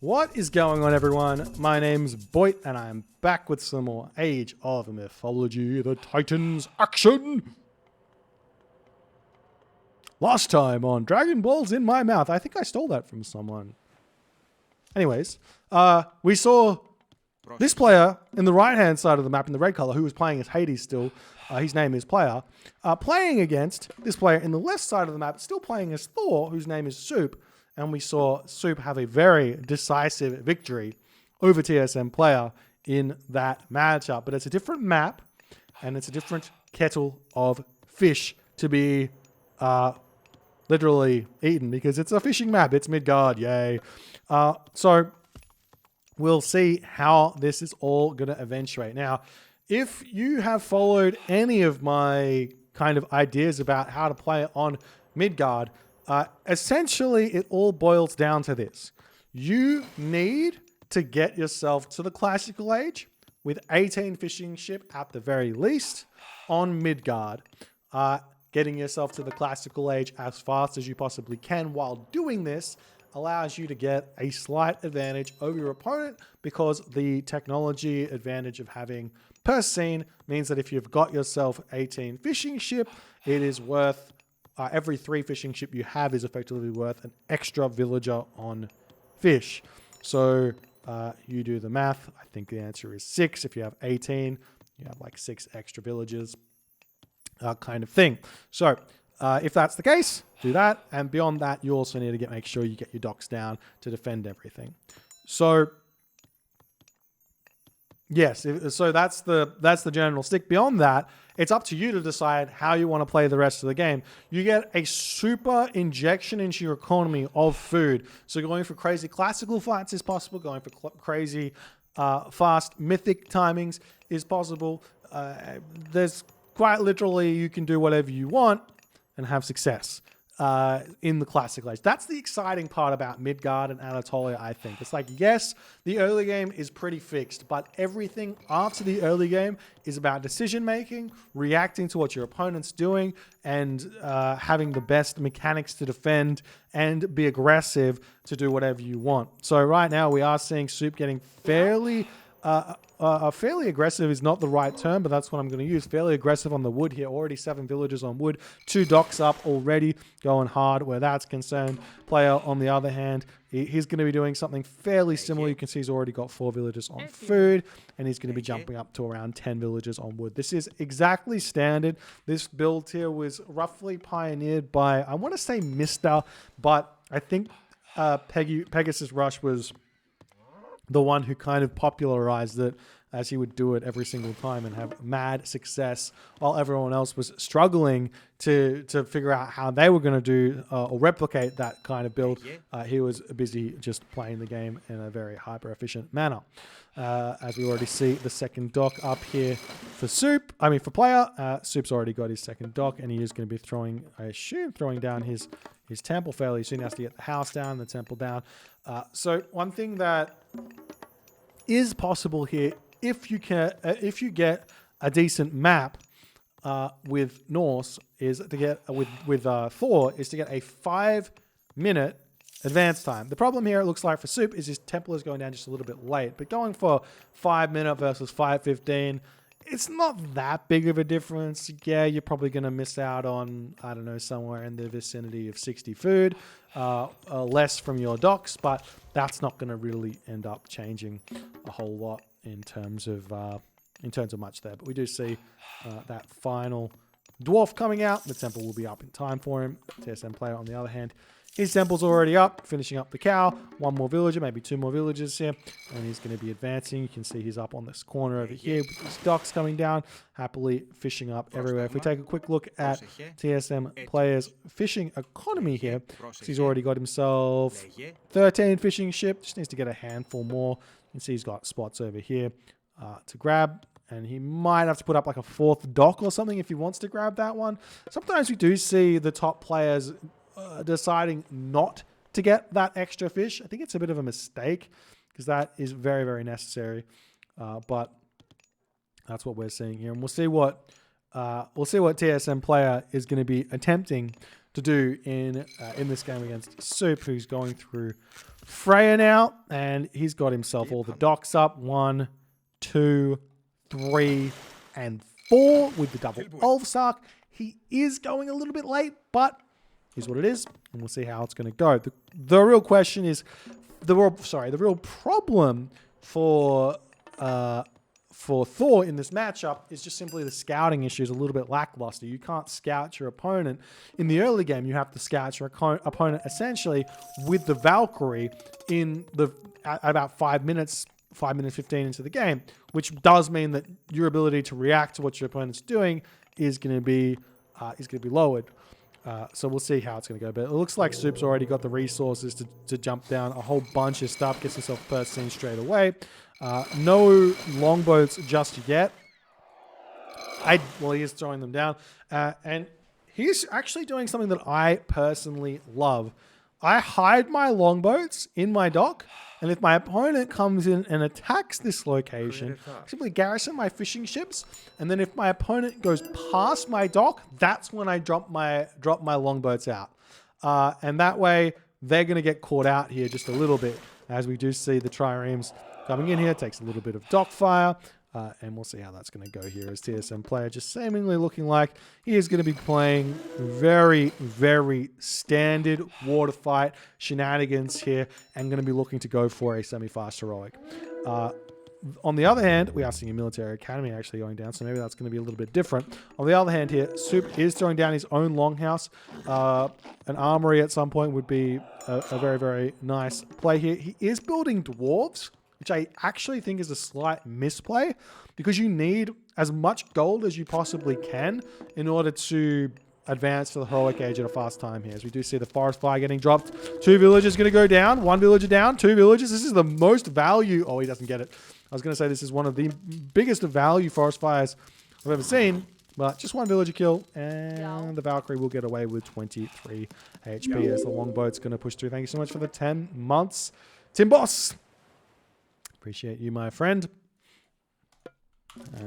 What is going on, everyone? My name's Boit, and I'm back with some more Age of Mythology, the Titans action! Last time on Dragon Balls in My Mouth. I think I stole that from someone. Anyways, we saw this player in the right-hand side of the map in the red color, who was playing as Hades still. His name is Player. Playing against this player in the left side of the map, still playing as Thor, whose name is Suppe. And we saw Suppe have a very decisive victory over TSM Player in that matchup. But it's a different map, and it's a different kettle of fish to be literally eaten, because it's a fishing map. It's Midgard, yay. So we'll see how this is all going to eventuate. Now, if you have followed any of my kind of ideas about how to play on Midgard, essentially it all boils down to this. You need to get yourself to the classical age with 18 fishing ship at the very least on Midgard. Getting yourself to the classical age as fast as you possibly can while doing this allows you to get a slight advantage over your opponent, because the technology advantage of having per scene means that if you've got yourself 18 fishing ship, it is worth, every 3 fishing ship you have is effectively worth an extra villager on fish. So you do the math. I think the answer is 6. If you have 18, you have like 6 extra villagers, kind of thing. So if that's the case, do that. And beyond that, you also need to make sure you get your docks down to defend everything. So yes, so that's the general stick. Beyond that, it's up to you to decide how you want to play the rest of the game. You get a super injection into your economy of food. So going for crazy classical fights is possible. Going for crazy fast mythic timings is possible. There's quite literally, you can do whatever you want and have success in the classical age. That's the exciting part about Midgard and Anatolia, I think. It's like, yes, the early game is pretty fixed, but everything after the early game is about decision making, reacting to what your opponent's doing, and having the best mechanics to defend and be aggressive to do whatever you want. So right now we are seeing Suppe getting fairly aggressive is not the right term, but that's what I'm going to use. Fairly aggressive on the wood here. Already 7 villagers on wood. 2 docks up already, going hard where that's concerned. Player, on the other hand, he's going to be doing something fairly similar. You can see he's already got 4 villagers on food, and he's going to be jumping up to around 10 villagers on wood. This is exactly standard. This build here was roughly pioneered by, I want to say Mr., but I think Pegasus Rush was the one who kind of popularized it, as he would do it every single time and have mad success, while everyone else was struggling to figure out how they were going to do or replicate that kind of build. He was busy just playing the game in a very hyper efficient manner. As we already see, the second dock up here for for Player. Suppe's already got his second dock, and he is going to be throwing, I assume, down his temple fairly soon. He has to get the house down, the temple down. So one thing that is possible here, if you get a decent map with Norse, is to get with Thor, is to get a 5-minute advance time. The problem here, it looks like for Suppe, is his temple is going down just a little bit late, but going for 5-minute versus 5:15, it's not that big of a difference. Yeah, you're probably going to miss out on, I don't know, somewhere in the vicinity of 60 food, less from your docks, but that's not going to really end up changing a whole lot in terms of much there. But we do see that final dwarf coming out. The temple will be up in time for him. TSM Player, on the other hand, his temple's already up, finishing up the cow. 1 more villager, maybe 2 more villagers here, and he's going to be advancing. You can see he's up on this corner over here with his docks coming down, happily fishing up everywhere. If we take a quick look at TSM Player's fishing economy here, he's already got himself 13 fishing ship, just needs to get a handful more. You can see he's got spots over here to grab, and he might have to put up like a 4th dock or something if he wants to grab that one. Sometimes we do see the top players deciding not to get that extra fish. I think it's a bit of a mistake, because that is very, very necessary. But that's what we're seeing here, and we'll see what TSM Player is going to be attempting to do in this game against Suppe, who's going through Freya now, and he's got himself all the docks up. 1, 2, 3, and 4 with the double Ulfsark. He is going a little bit late, but is what it is, and we'll see how it's going to go. The real question is, the real problem for Thor in this matchup is just simply the scouting issue is a little bit lackluster. You can't scout your opponent. In the early game, you have to scout your opponent essentially with the Valkyrie at about 5 minutes 15 into the game, which does mean that your ability to react to what your opponent's doing is going to be lowered. So we'll see how it's going to go. But it looks like Soup's already got the resources to jump down a whole bunch of stuff, gets himself first seen straight away. No longboats just yet. Well, he is throwing them down. And he's actually doing something that I personally love. I hide my longboats in my dock, and if my opponent comes in and attacks this location, I simply garrison my fishing ships, and then if my opponent goes past my dock, that's when I drop my longboats out. And that way, they're going to get caught out here just a little bit, as we do see the triremes coming in here. Takes a little bit of dock fire. And we'll see how that's going to go here as TSM player just seemingly looking like he is going to be playing very, very standard water fight shenanigans here and going to be looking to go for a semi-fast heroic. On the other hand, we are seeing a military academy actually going down, so maybe that's going to be a little bit different. On the other hand here, Suppe is throwing down his own longhouse. An armory at some point would be a very, very nice play here. He is building dwarves, which I actually think is a slight misplay because you need as much gold as you possibly can in order to advance to the heroic age at a fast time here. As we do see the forest fire getting dropped. 2 villagers going to go down. 1 villager down. 2 villagers. This is the most value. Oh, he doesn't get it. I was going to say this is one of the biggest value forest fires I've ever seen. But just 1 villager kill, and the Valkyrie will get away with 23 HP as the longboat's going to push through. Thank you so much for the 10 months, Tim Boss. Appreciate you, my friend.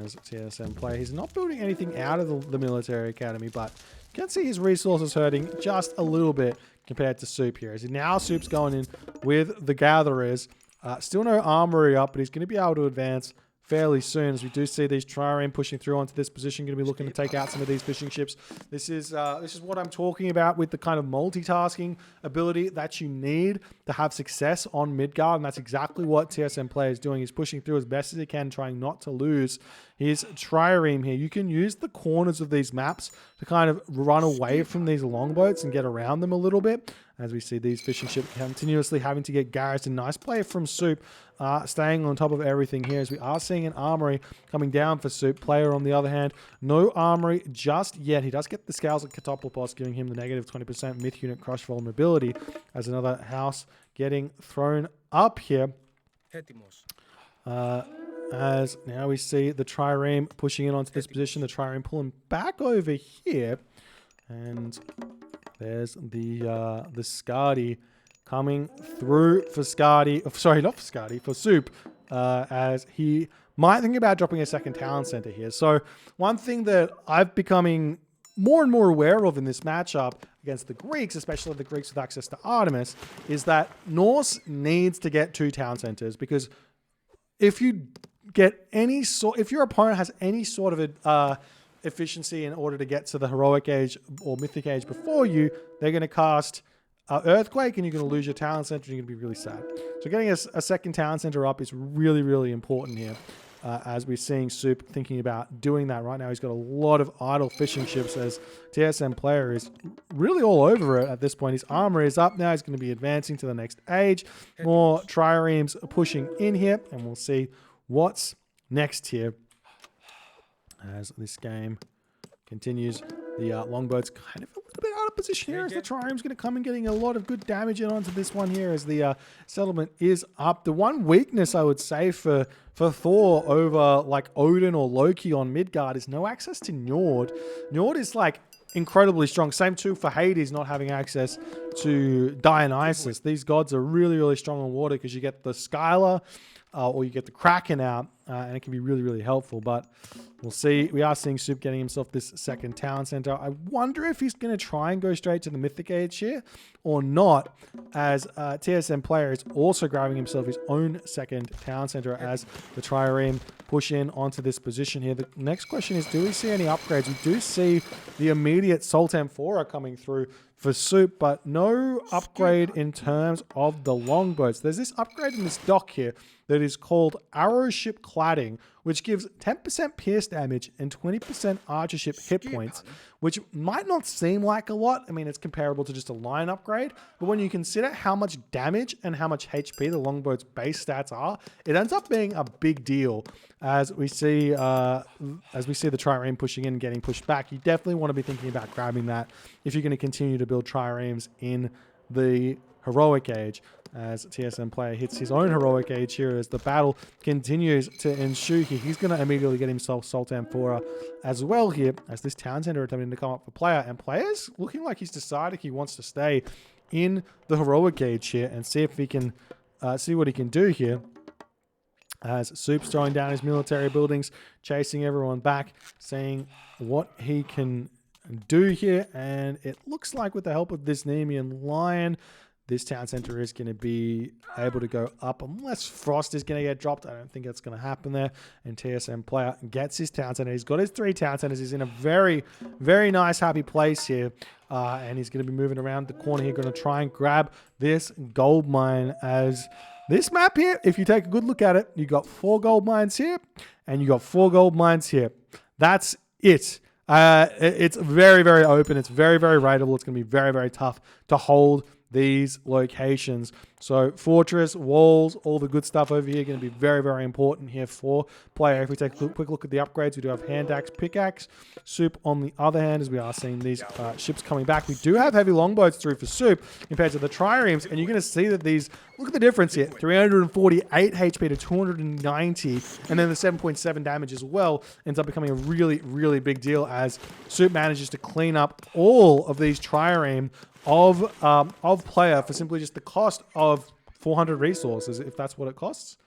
As TSM player, he's not building anything out of the military academy, but you can see his resources hurting just a little bit compared to Suppe here. As now Suppe's going in with the gatherers. Still no armory up, but he's going to be able to advance fairly soon, as we do see these trireme pushing through onto this position, going to be looking to take out some of these fishing ships. This is what I'm talking about with the kind of multitasking ability that you need to have success on Midgard, and that's exactly what TSM player is doing. He's pushing through as best as he can, trying not to lose his trireme here. You can use the corners of these maps to kind of run away from these longboats and get around them a little bit, as we see these fishing ships continuously having to get garrisoned. Nice play from Suppe, staying on top of everything here, as we are seeing an armory coming down for Suppe. Player, on the other hand, no armory just yet. He does get the scales at Catopopos, giving him the negative 20% myth unit crush vulnerability, as another house getting thrown up here. As now we see the trireme pushing in onto this position, the trireme pulling back over here, and there's the Skadi coming through for Skadi. Sorry, not for Skadi, for Suppe, as he might think about dropping a second talent center here. So one thing that I've becoming more and more aware of in this matchup against the Greeks, especially the Greeks with access to Artemis, is that Norse needs to get 2 town centers, because if you get if your opponent has any sort of efficiency in order to get to the heroic age or mythic age before you, they're going to cast Earthquake, and you're going to lose your talent center, and you're going to be really sad. So getting a second talent center up is really, really important here, as we're seeing Suppe thinking about doing that right now. He's got a lot of idle fishing ships, as TSM player is really all over it at this point. His armor is up now. He's going to be advancing to the next age. More triremes pushing in here, and we'll see what's next here as this game continues. The longboat's kind of a little bit out of position here, as the trireme's going to come and getting a lot of good damage in onto this one here, as the settlement is up. The one weakness I would say for Thor over like Odin or Loki on Midgard is no access to Njord. Njord is like incredibly strong. Same too for Hades not having access to Dionysus. These gods are really, really strong on water, because you get the Skylar or you get the Kraken out, and it can be really, really helpful. But we'll see. We are seeing Suppe getting himself this second town center. I wonder if he's going to try and go straight to the Mythic Age here or not, as TSM player is also grabbing himself his own second town center as the Trireme push in onto this position here. The next question is, do we see any upgrades? We do see the immediate Salt Amphora coming through for Suppe, but no upgrade in terms of the longboats. There's this upgrade in this dock here that is called Arrow Ship Cladding, which gives 10% pierce damage and 20% archership hit points, which might not seem like a lot. I mean, it's comparable to just a line upgrade, but when you consider how much damage and how much HP the longboat's base stats are, it ends up being a big deal. As we see the Trireme pushing in and getting pushed back, you definitely want to be thinking about grabbing that if you're going to continue to build Triremes in the Heroic Age. As TSM player hits his own Heroic Age here as the battle continues to ensue here. He's going to immediately get himself Salt Amphora as well here, as this town center attempting to come up for player. And player's looking like he's decided he wants to stay in the Heroic Age here and see if he can see what he can do here. As Suppe's throwing down his military buildings, chasing everyone back, seeing what he can do here. And it looks like with the help of this Nemean Lion, this town center is going to be able to go up unless Frost is going to get dropped. I don't think that's going to happen there. And TSM player gets his town center. He's got his 3 town centers. He's in a very, very nice, happy place here. And he's going to be moving around the corner here, going to try and grab this gold mine. As this map here, if you take a good look at it, you got 4 gold mines here and you got 4 gold mines here. That's it. It's very, very open. It's very, very raidable. It's going to be very, very tough to hold these locations. So fortress, walls, all the good stuff over here going to be very, very important here for player. If we take a quick look at the upgrades, we do have hand axe, pickaxe. Suppe on the other hand, as we are seeing these ships coming back. We do have heavy longboats through for Suppe compared to the Triremes, and you're going to see that these, look at the difference here, 348 HP to 290, and then the 7.7 damage as well ends up becoming a really, really big deal as Suppe manages to clean up all of these Trireme of player for simply just the cost of 400 resources, if that's what it costs.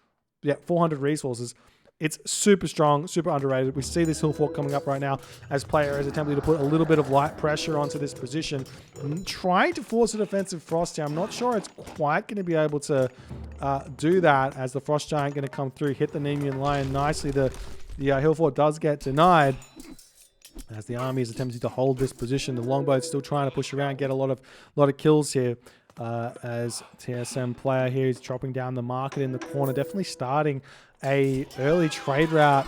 Yeah, 400 resources. It's super strong, super underrated. We see this hill fort coming up right now as player is attempting to put a little bit of light pressure onto this position, trying to force a defensive frost here. I'm not sure it's quite going to be able to do that, as the frost giant going to come through, hit the Nemean Lion nicely. The hill fort does get denied, as the army is attempting to hold this position. The longboat's still trying to push around, get a lot of kills here. As TSM player here is chopping down the market in the corner, definitely starting a early trade route.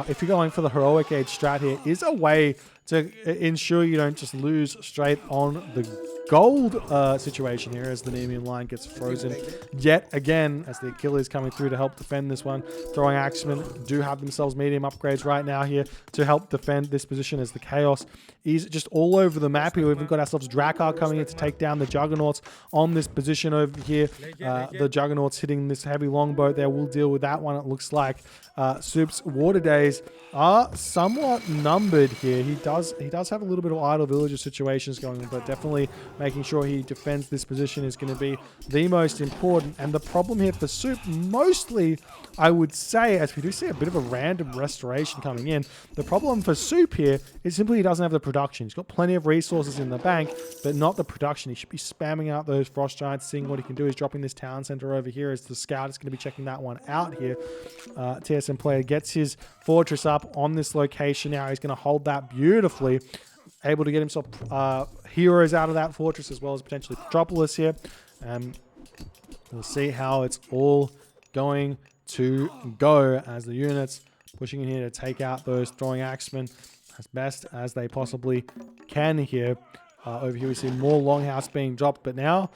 If you're going for the Heroic Age strat here, is a way to ensure you don't just lose straight on the gold situation here, as the Nemean Lion gets frozen yet again, as the Achilles coming through to help defend this one. Throwing Axemen do have themselves medium upgrades right now here to help defend this position, as the Chaos is just all over the map here. We've even got ourselves Drakkar coming in to take down the Juggernauts on this position over here. The Juggernauts hitting this heavy longboat there. We'll deal with that one, it looks like. Suppe's water days are somewhat numbered here. He does have a little bit of idle villager situations going on, but definitely making sure he defends this position is going to be the most important. And the problem here for Suppe, mostly, I would say, as we do see a bit of a random restoration coming in, the problem for Suppe here is simply he doesn't have the production. He's got plenty of resources in the bank, but not the production. He should be spamming out those frost giants, seeing what he can do. He's dropping this town center over here as the scout is going to be checking that one out here. TSM player gets his fortress up on this location now. He's going to hold that beautifully, able to get himself heroes out of that fortress, as well as potentially Petropolis here. We'll see how it's all going to go, as the units pushing in here to take out those throwing axemen as best as they possibly can here. Over here we see more longhouse being dropped, but now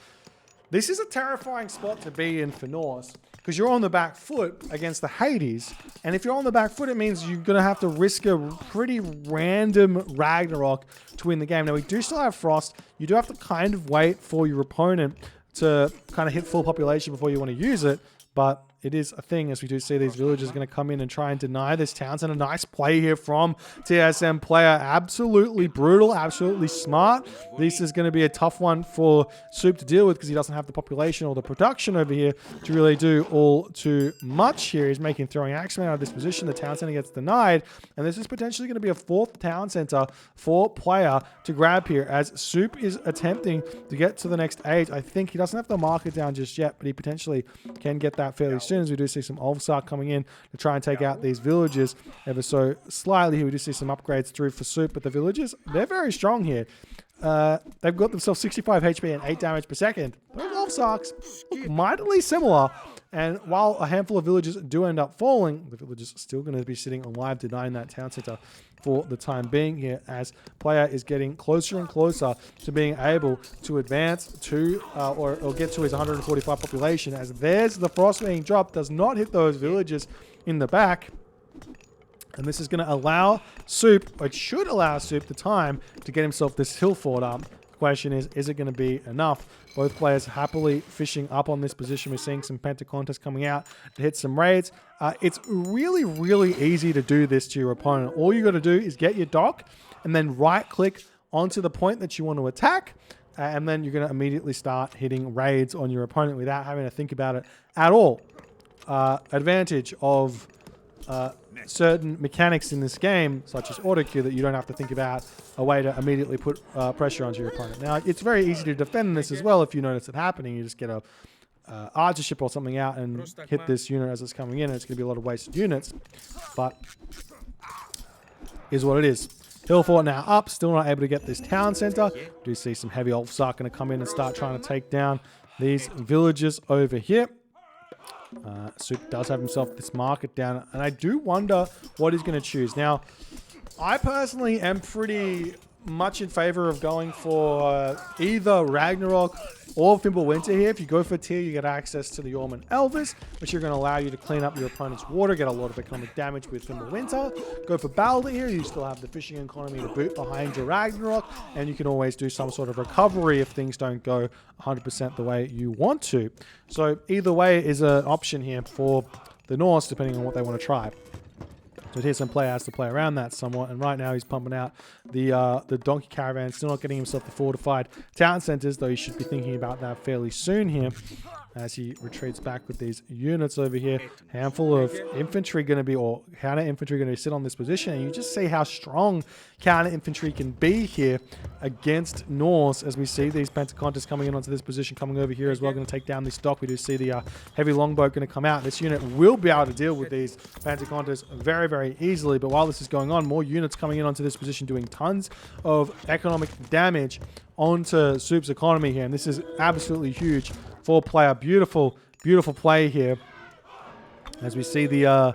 this is a terrifying spot to be in for Norse, because you're on the back foot against the Hades. And if you're on the back foot, it means you're going to have to risk a pretty random Ragnarok to win the game. Now, we do still have Frost. You do have to kind of wait for your opponent to kind of hit full population before you want to use it. But it is a thing, as we do see these villagers going to come in and try and deny this town. And a nice play here from TSM player. Absolutely brutal, absolutely smart. This is going to be a tough one for Suppe to deal with because he doesn't have the population or the production over here to really do all too much here. He's making throwing axemen out of this position. The town center gets denied, and this is potentially going to be a 4th town center for player to grab here, as Suppe is attempting to get to the next age. I think he doesn't have the marker down just yet, but he potentially can get that fairly soon, as we do see some Ulfsar coming in to try and take out these villages ever so slightly here. We do see some upgrades through for Suppe, but the villagers, they're very strong here. They've got themselves 65 HP and 8 damage per second. Those Ulfsarks look mightily similar. And while a handful of villages do end up falling, the villagers are still going to be sitting alive, denying that town center for the time being here, as player is getting closer and closer to being able to advance to or get to his 145 population, as there's the frost being dropped, does not hit those villagers in the back. And this is going to allow Suppe, or it should allow Suppe, the time to get himself this hill fort up. The question is it going to be enough? Both players happily fishing up on this position. We're seeing some Pentacontas coming out to hit some raids. It's really, really easy to do this to your opponent. All you got to do is get your dock and then right-click onto the point that you want to attack. And then you're going to immediately start hitting raids on your opponent without having to think about it at all. Advantage of certain mechanics in this game, such as auto queue, that you don't have to think about a way to immediately put pressure onto your opponent. Now, it's very easy to defend this as well. If you notice it happening, you just get a archer ship or something out and hit this unit as it's coming in, and it's going to be a lot of wasted units. But is what it is. Hill fort now up, still not able to get this town center. Do see some heavy Ulfsar going to come in and start trying to take down these villages over here. Suppe does have himself this market down, and I do wonder what he's going to choose. Now, I personally am pretty much in favor of going for either Ragnarok or Fimbulwinter here. If you go for tier, you get access to the Orman Elvis, which are going to allow you to clean up your opponent's water, get a lot of economic damage with Fimbulwinter. Go for Balder here, you still have the fishing economy to boot behind your Ragnarok, and you can always do some sort of recovery if things don't go 100% the way you want to. So either way is an option here for the Norse, depending on what they want to try. So TSM player has to play around that somewhat, and right now he's pumping out the donkey caravan, still not getting himself the fortified town centers, though he should be thinking about that fairly soon here as he retreats back with these units over here. Handful of infantry going to be, or counter infantry going to sit on this position, and you just see how strong counter infantry can be here against Norse, as we see these Pentacontas coming in onto this position, coming over here as well, going to take down this dock. We do see the heavy longbow going to come out. This unit will be able to deal with these Pentacontas very, very easily, but while this is going on, more units coming in onto this position, doing tons of economic damage onto Suppe's economy here, and this is absolutely huge for player. Beautiful, beautiful play here, as we see the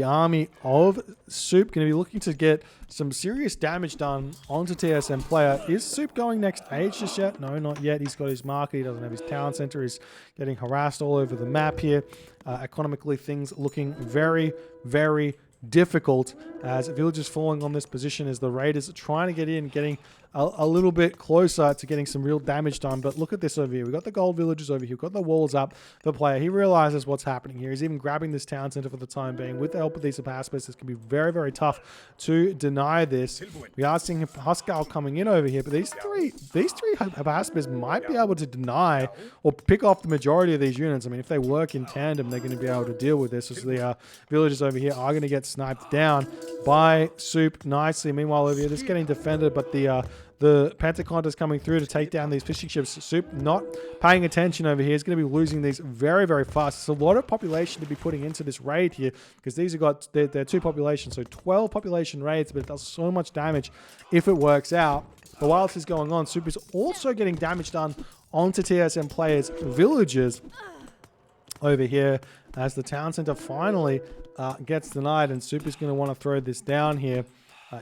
army of Suppe going to be looking to get some serious damage done onto TSM player. Is Suppe going next age just yet? No, not yet. He's got his marker. He doesn't have his town center. He's getting harassed all over the map here. Economically, things looking very, very difficult, as villagers falling on this position as the raiders are trying to get in, getting a little bit closer to getting some real damage done. But look at this over here. We've got the gold villagers over here. We've got the walls up. The player, he realizes what's happening here. He's even grabbing this town center for the time being. With the help of these Abaspis, it's going to be very, very tough to deny this. We are seeing Huskal coming in over here, but these three Abaspis might be able to deny or pick off the majority of these units. I mean, if they work in tandem, they're going to be able to deal with this, as the villagers over here are going to get sniped down by Suppe nicely. Meanwhile, over here, just getting defended, but the Pentacontas coming through to take down these fishing ships. Suppe not paying attention over here. Is going to be losing these very, very fast. It's a lot of population to be putting into this raid here, because these have got they're 2 populations, so 12 population raids, but it does so much damage if it works out. But while this is going on, Suppe is also getting damage done onto TSM players' villages over here, as the town center finally gets denied, and Suppe is going to want to throw this down here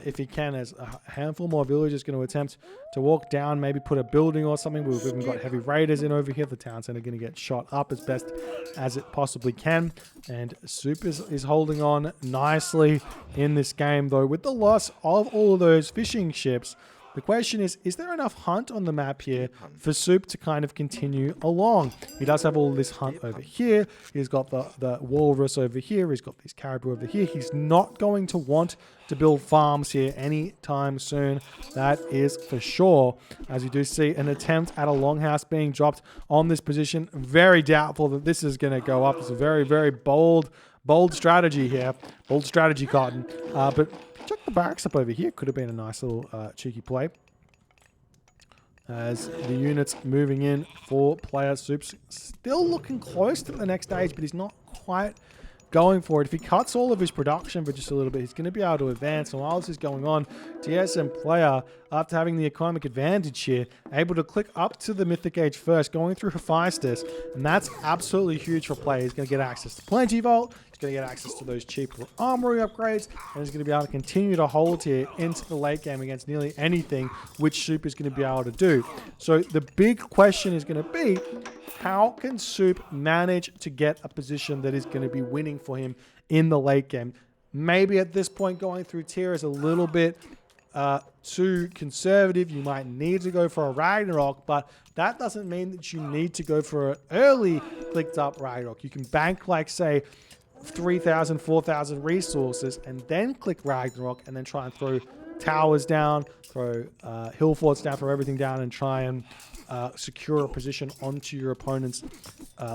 if he can, as a handful more villagers going to attempt to walk down, maybe put a building or something. We've even got heavy raiders in over here. The town center going to get shot up as best as it possibly can, and Suppe is holding on nicely in this game, though, with the loss of all of those fishing ships. The question is there enough hunt on the map here for Soup to kind of continue along? He does have all this hunt over here. He's got the walrus over here. He's got these caribou over here. He's not going to want to build farms here anytime soon. That is for sure. As you do see an attempt at a longhouse being dropped on this position. Very doubtful that this is going to go up. It's a very, very bold strategy here. Bold strategy, Cotton. But check the barracks up over here. Could have been a nice little cheeky play. As the units moving in for player. Soup's still looking close to the next stage, but he's not quite going for it. If he cuts all of his production for just a little bit, he's going to be able to advance. And while this is going on, TSM player, after having the economic advantage here, able to click up to the Mythic Age first, going through Hephaestus, and that's absolutely huge for play. He's going to get access to Plenty Vault, he's going to get access to those cheaper armory upgrades, and he's going to be able to continue to hold here into the late game against nearly anything which Soup is going to be able to do. So the big question is going to be, how can Soup manage to get a position that is going to be winning for him in the late game? Maybe at this point going through tier is a little bit too conservative. You might need to go for a Ragnarok, but that doesn't mean that you need to go for an early clicked up Ragnarok. You can bank like, say, 3,000, 4,000 resources and then click Ragnarok and then try and throw towers down, throw hill forts down, throw everything down and try and secure a position onto your opponent's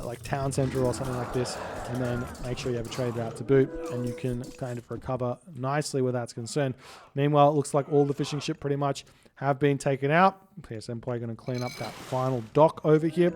like town center or something like this, and then make sure you have a trade route to boot and you can kind of recover nicely where that's concerned. Meanwhile, it looks like all the fishing ship pretty much have been taken out. TSM play going to clean up that final dock over here.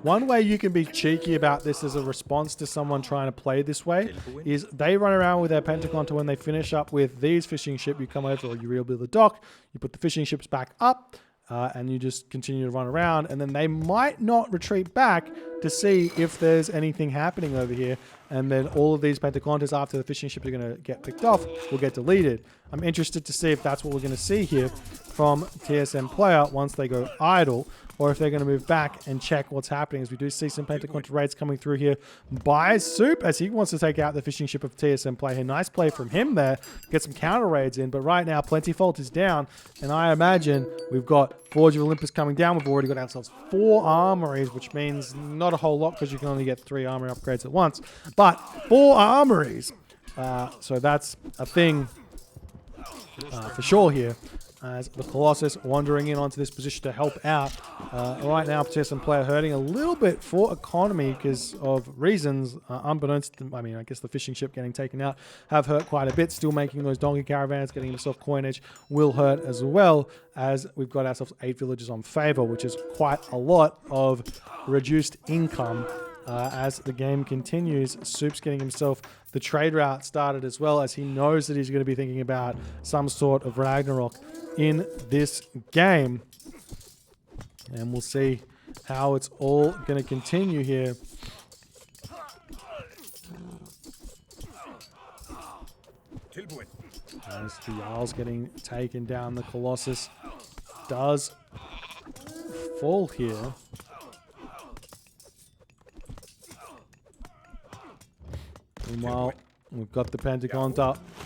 One way you can be cheeky about this as a response to someone trying to play this way is they run around with their Pentagon to when they finish up with these fishing ship, you come over or you rebuild the dock, you put the fishing ships back up, and you just continue to run around, and then they might not retreat back to see if there's anything happening over here, and then all of these Pentaconters after the fishing ships are going to get picked off will get deleted. I'm interested to see if that's what we're going to see here from TSM player once they go idle, or if they're going to move back and check what's happening, as we do see some Pentaconter raids coming through here by Soup as he wants to take out the fishing ship of TSM play here. Nice play from him there, get some counter raids in, but right now Plenty Vault is down, and I imagine we've got Forge of Olympus coming down. We've already got ourselves 4 armories, which means not a whole lot because you can only get 3 armory upgrades at once, but 4 armories. So that's a thing for sure here, as the Colossus wandering in onto this position to help out. Right now, TSM player hurting a little bit for economy because of reasons unbeknownst to, I mean, I guess the fishing ship getting taken out have hurt quite a bit. Still making those donkey caravans, getting himself coinage will hurt as well, as we've got ourselves 8 villages on favor, which is quite a lot of reduced income. As the game continues, Soup's getting himself the trade route started as well, as he knows that he's going to be thinking about some sort of Ragnarok in this game. And we'll see how it's all going to continue here. As the Jarl's getting taken down, the Colossus does fall here. Meanwhile, we've got the Pentagon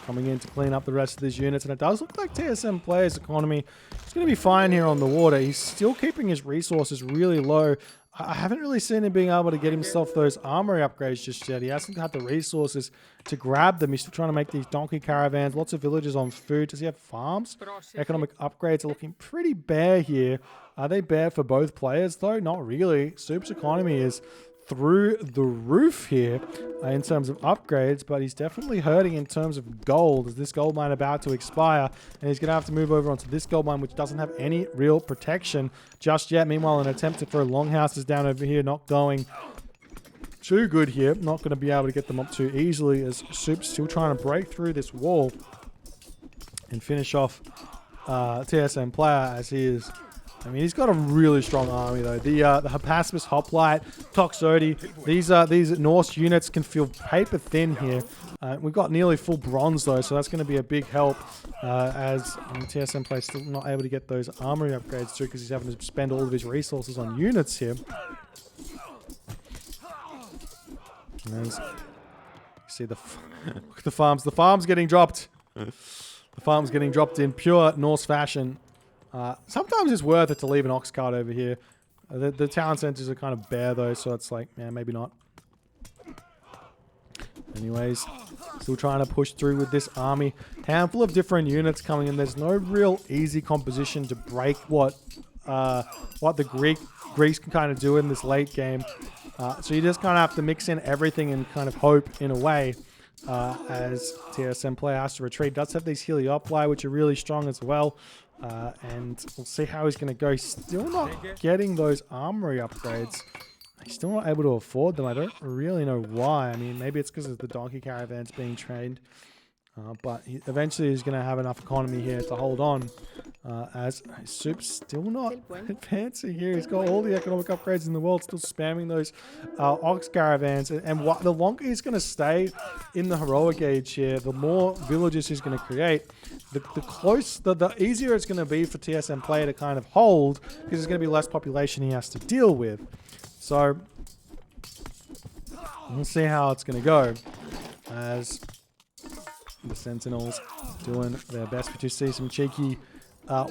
coming in to clean up the rest of these units, and it does look like TSM player's economy is going to be fine here on the water. He's still keeping his resources really low. I haven't really seen him being able to get himself those armory upgrades just yet. He hasn't had the resources to grab them. He's still trying to make these donkey caravans, lots of villages on food. Does he have farms? Economic upgrades are looking pretty bare here. Are they bare for both players though? Not really. Soup's economy is through the roof here in terms of upgrades, but he's definitely hurting in terms of gold, as this gold mine about to expire, and he's going to have to move over onto this gold mine, which doesn't have any real protection just yet. Meanwhile, an attempt to throw longhouses down over here, not going too good here. Not going to be able to get them up too easily, as Soup's still trying to break through this wall and finish off TSM player, as he is. I mean, he's got a really strong army, though. The Hephaestus Hoplite, Toxotes, these Norse units can feel paper thin here. We've got nearly full bronze, though, so that's going to be a big help, as TSM plays still not able to get those armory upgrades through because he's having to spend all of his resources on units here. And you see the farms getting dropped. The farm's getting dropped in pure Norse fashion. Sometimes it's worth it to leave an ox cart over here. The town centers are kind of bare though, so it's like, yeah, maybe not. Anyways, still trying to push through with this army. Handful of different units coming in. There's no real easy composition to break what the Greeks can kind of do in this late game. So you just kind of have to mix in everything and kind of hope in a way as TSM player has to retreat. Does have these Heliopoli, which are really strong as well. And we'll see how he's going to go. Still not getting those armory upgrades. He's still not able to afford them. I don't really know why. I mean, maybe it's because of the donkey caravans being trained. But eventually he's going to have enough economy here to hold on. As Soup's still not advancing here. He's got all the economic upgrades in the world, still spamming those ox caravans. And the longer he's going to stay in the heroic age here, the more villages he's going to create. The easier it's going to be for TSM player to kind of hold, because there's going to be less population he has to deal with. So we'll see how it's going to go as the Sentinels doing their best. We do see some cheeky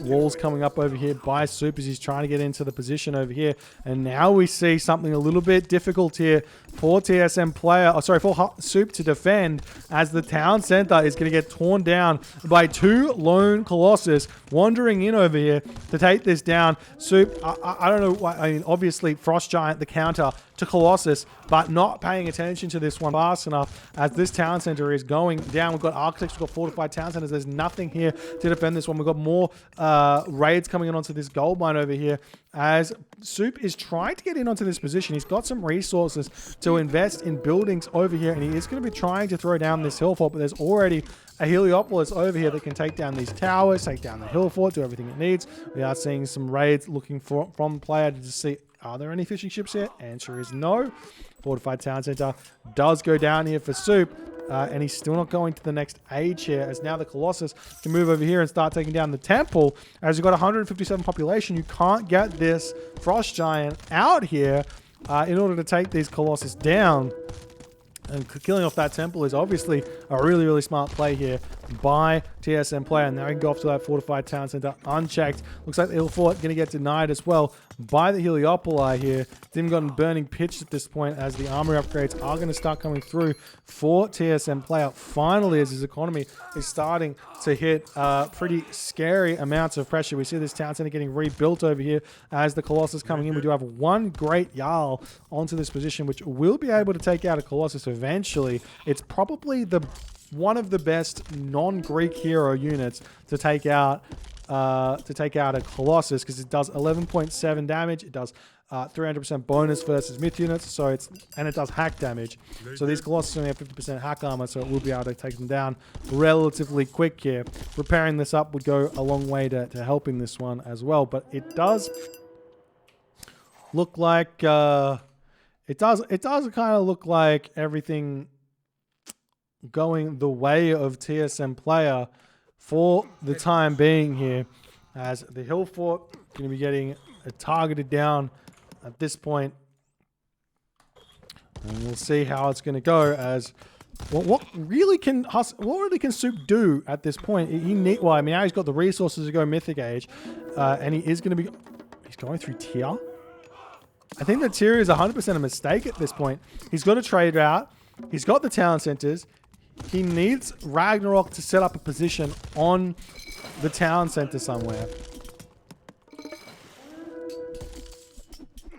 walls coming up over here by Suppe as he's trying to get into the position over here. And now we see something a little bit difficult here for TSM player, for Suppe to defend, as the town center is going to get torn down by two lone Colossus wandering in over here to take this down. Suppe, I don't know why. I mean, obviously Frost Giant, the counter to Colossus, but not paying attention to this one fast enough as this town center is going down. We've got architects, we've got fortified town centers. There's nothing here to defend this one. We've got more raids coming in onto this gold mine over here as Suppe is trying to get in onto this position. He's got some resources to invest in buildings over here, and he is going to be trying to throw down this hill fort, but there's already a Heliopolis over here that can take down these towers, take down the hill fort, do everything it needs. We are seeing some raids looking from player to just see, are there any fishing ships here? Answer is no. Fortified town center does go down here for Suppe. And he's still not going to the next age here, as now the Colossus can move over here and start taking down the temple. As you've got 157 population, you can't get this Frost Giant out here in order to take these Colossus down. And killing off that temple is obviously a really, really smart play here by TSM player. And now he can go off to that fortified town center unchecked. Looks like the hill fort going to get denied as well by the Heliopoli here. It's even gotten burning pitch at this point, as the armor upgrades are going to start coming through for TSM player. Finally, as his economy is starting to hit pretty scary amounts of pressure. We see this town center getting rebuilt over here as the Colossus coming in. We do have one great Jarl onto this position, which will be able to take out a Colossus eventually. It's probably one of the best non-Greek hero units to take out a Colossus, because it does 11.7 damage. It does 300% bonus versus myth units, and it does hack damage. So these Colossus only have 50% hack armor, so it will be able to take them down relatively quick here. Repairing this up would go a long way to helping this one as well. But it does look like it does kind of look like everything going the way of TSM player for the time being here, as the hill fort going to be getting targeted down at this point. And we'll see how it's going to go, as what really can Suppe do at this point? Now he's got the resources to go mythic age, and he's going through tier. I think the tier is 100% a mistake at this point. He's got a trade route. He's got the town centers. He needs Ragnarok to set up a position on the town center somewhere.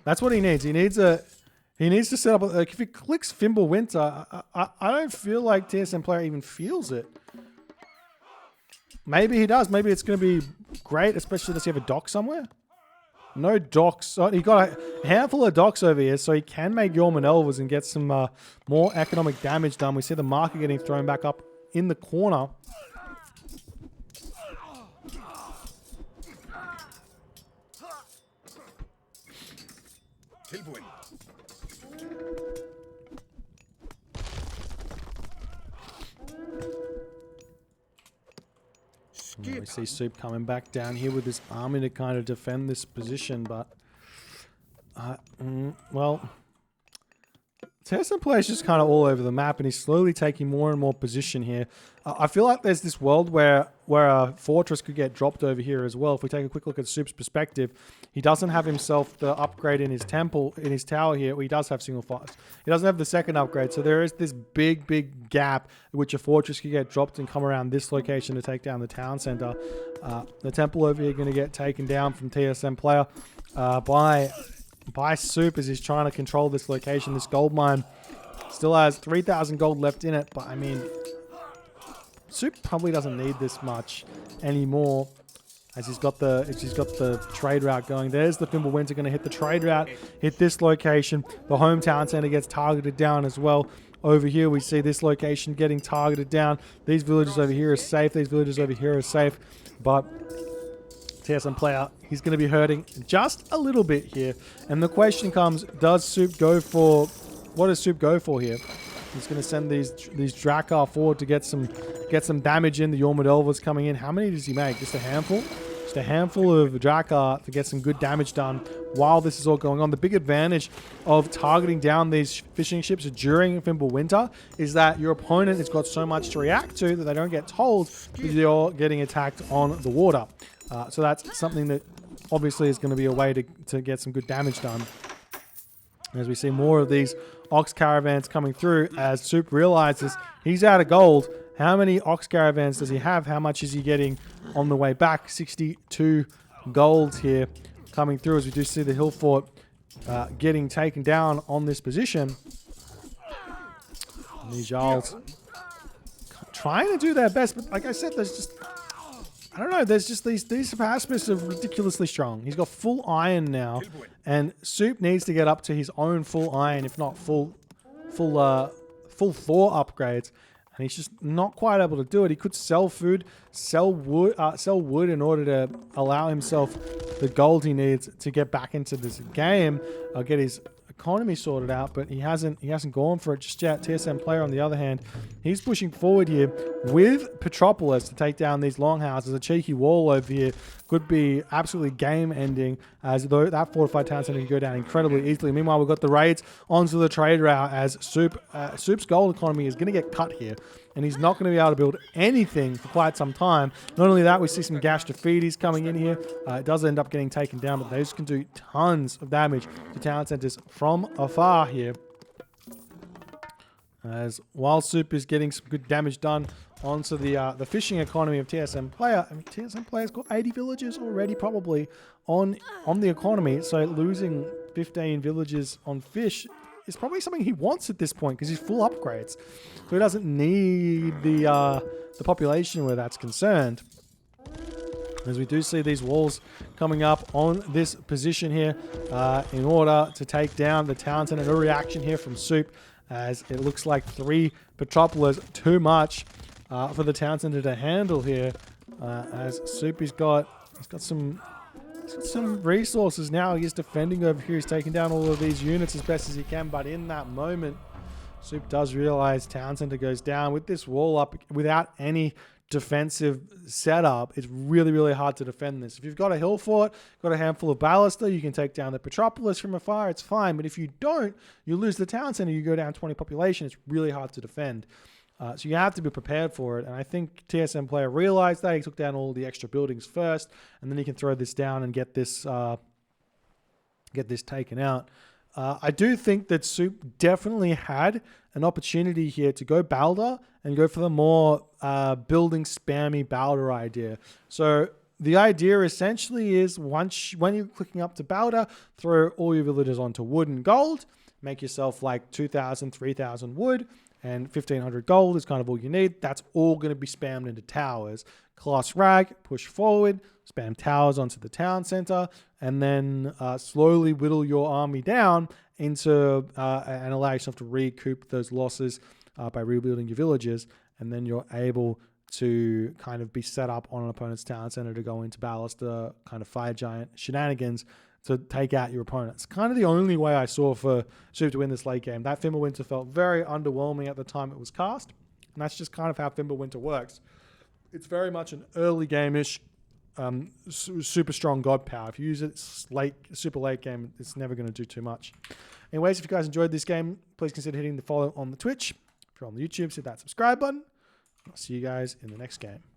That's what he needs. He needs to set up if he clicks Fimble Winter, I don't feel like TSM player even feels it. Maybe he does. Maybe it's going to be great, especially does he have a dock somewhere? No docks. Oh, he got a handful of docks over here, so he can make Yorman Elvers and get some more economic damage done. We see the marker getting thrown back up in the corner. We see Suppe coming back down here with this army to kind of defend this position, but well, TSM player is just kind of all over the map, and he's slowly taking more and more position here. I feel like there's this world where a fortress could get dropped over here as well. If we take a quick look at Soup's perspective, he doesn't have himself the upgrade in his temple, in his tower here. He does have single fires. He doesn't have the second upgrade, so there is this big gap in which a fortress could get dropped and come around this location to take down the town center. The temple over here going to get taken down from TSM player by Soup as he's trying to control this location. This gold mine still has 3,000 gold left in it, but I mean, Soup probably doesn't need this much anymore as he's got the trade route going. There's the Fimbulwinter going to hit the trade route, hit this location. The hometown center gets targeted down as well. Over here, we see this location getting targeted down. These villages over here are safe. These villages over here are safe, but TSM player, he's going to be hurting just a little bit here. And the question comes, does Soup go for... What does Soup go for here? He's going to send these Drakkar forward to get some damage in. The Yormadelva's coming in. How many does he make? Just a handful? Just a handful of Drakkar to get some good damage done while this is all going on. The big advantage of targeting down these fishing ships during Fimbulwinter is that your opponent has got so much to react to that they don't get told because you're getting attacked on the water. So that's something that obviously is going to be a way to get some good damage done. As we see more of these ox caravans coming through, as Soup realizes he's out of gold. How many ox caravans does he have? How much is he getting on the way back? 62 gold here coming through as we do see the hill fort getting taken down on this position. And these Jarls trying to do their best, but like I said, there's just... I don't know, there's just these Pacifists are ridiculously strong. He's got full iron now, and Soup needs to get up to his own full iron, if not full Thor upgrades. And he's just not quite able to do it. He could sell food, sell wood in order to allow himself the gold he needs to get back into this game, get his economy sorted out, but he hasn't gone for it just yet. TSM player, on the other hand, he's pushing forward here with Petropolis to take down these longhouses. A cheeky wall over here could be absolutely game-ending, as though that fortified town center can go down incredibly easily. Meanwhile, we've got the raids onto the trade route as Soup's gold economy is going to get cut here, and he's not going to be able to build anything for quite some time. Not only that, we see some Gash Defeaties coming in here. It does end up getting taken down, but those can do tons of damage to town centers from afar here. As while Soup is getting some good damage done onto the fishing economy of TSM player. I mean, TSM player's got 80 villages already probably on the economy, so losing 15 villages on fish is probably something he wants at this point because he's full upgrades. So he doesn't need the population where that's concerned. As we do see these walls coming up on this position here in order to take down the town center. No reaction here from Soup, as it looks like 3 Petropolis too much for the town center to handle here. As Soup he's got some resources now. He's defending over here. He's taking down all of these units as best as he can, but in that moment, Soup does realize town center goes down. With this wall up, without any defensive setup, it's really hard to defend this. If you've got a hill fort, got a handful of ballista, you can take down the Petropolis from afar, it's fine. But if you don't, you lose the town center, you go down 20 population, it's really hard to defend. So you have to be prepared for it. And I think TSM player realized that. He took down all the extra buildings first, and then he can throw this down and get this taken out. I do think that Soup definitely had an opportunity here to go Balder and go for the more building spammy Balder idea. So the idea essentially is when you're clicking up to Balder, throw all your villagers onto wood and gold, make yourself like 2,000, 3,000 wood, and 1,500 gold is kind of all you need. That's all going to be spammed into towers. Class rag, push forward, spam towers onto the town center, and then slowly whittle your army down into and allow yourself to recoup those losses by rebuilding your villages, and then you're able to kind of be set up on an opponent's town center to go into ballista kind of fire giant shenanigans to take out your opponent. It's kind of the only way I saw for Soup to win this late game. That Fimbulwinter felt very underwhelming at the time it was cast, and that's just kind of how Fimbulwinter works. It's very much an early game-ish super strong god power. If you use it super late game, it's never going to do too much. Anyways, if you guys enjoyed this game, please consider hitting the follow on the Twitch. If you're on the YouTube, hit that subscribe button. I'll see you guys in the next game.